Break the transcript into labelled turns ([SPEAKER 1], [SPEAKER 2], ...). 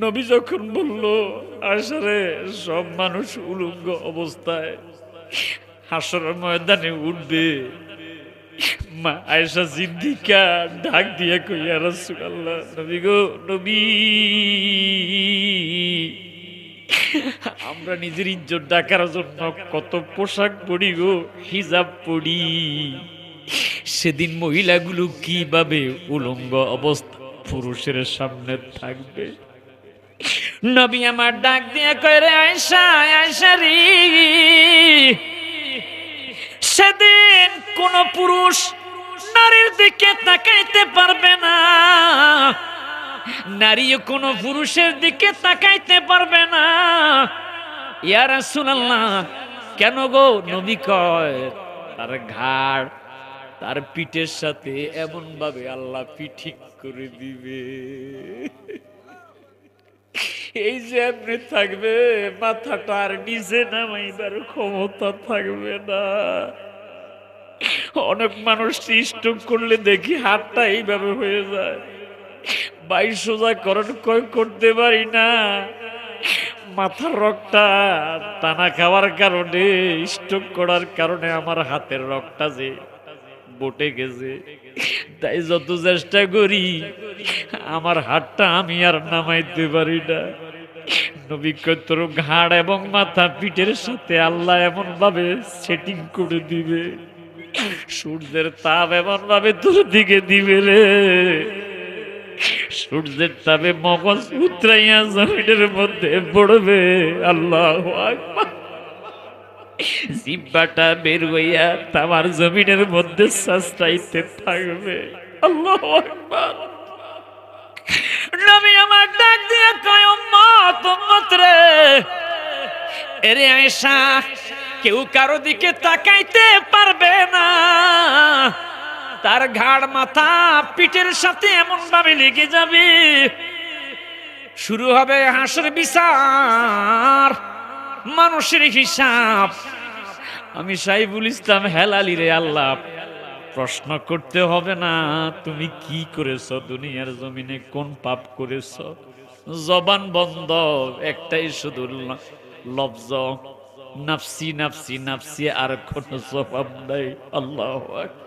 [SPEAKER 1] নবী যখন বলল আয়সারে সব মানুষ উলঙ্গ অবস্থায় হাসরের ময়দানে উঠবে, মা আয়েশা সিদ্দিকা ডাক দিয়ে কই, ইয়া রাসূলুল্লাহ, নবী গো নবী, আমরা নিজের ইজ্জত ঢাকার জন্য কত পোশাক পরি গো, হিজাব পরি, সেদিন মহিলাগুলো কিভাবে উলঙ্গ অবস্থা পুরুষের সামনে থাকবে? নবী আমার ডাক দিয়ে কয়, রে আয়েশা, আয়েশা রে, সেদিন কোন পুরুষ নারীর দিকে তাকাইতে পারবে না, নারীও কোন পুরুষের দিকে তাকাইতে পারবে না। ইয়া রাসূলুল্লাহ, কেন গো? নবী কয়, তার ঘাড় তার পিঠের সাথে এমন ভাবে আল্লাহ ঠিক করে দিবে, এই যে এমনি থাকবে, মাথাটা আর নিচে নামাইবার ক্ষমতা থাকবে না। অনেক মানুষ স্ট্রোক করলে দেখি হাতটা এইভাবে হয়ে যায়, 22 সোজা করণ করতে পারি না, মাথার রগটা টানা খাওয়ার কারণে, স্ট্রোক করার কারণে আমার হাতের রগটা যে বটে গেছে, তাই যত চেষ্টা করি আমার হাতটা আমি আর নামাইতে পারি না। নবী কয়, তোর ঘাড় এবং মাথা পিঠের সাথে আল্লাহ এমন ভাবে সেটিং করে দিবে, সূর্যের তাপ এমন ভাবে তোর দিকে দিবে রে, সূর্যের তাপে মগজ উতরাইয়া জমিনের মধ্যে পড়বে। আল্লাহু আকবার। জিহ্বাটা বের হইয়া তামার জমিনের মধ্যে সাস্তাইতে থাকবে। আল্লাহু আকবার। নবী আমার ডাক দিয়ে কয়, উম্মত, উম্মত রে, এরে আয়েশা, কেউ কারো দিকে তাকাইতে পারবে না, তার ঘাড় মাথা পিঠের সাথে এমন ভাবে লেগে যাবে, শুরু হবে হাসর বিচার, মানুষের হিসাব। আমি সাইফুল ইসলাম হেলালি রে, আল্লাহ প্রশ্ন করতে হবে না তুমি কি করেছ, দুনিয়ার জমিনে কোন পাপ করেছ, জবান বন্ধ, একটাই শুধু লফজ নাফসি নাফসি নাফসি, আর কোন জবাব নাই। আল্লাহু আকবার।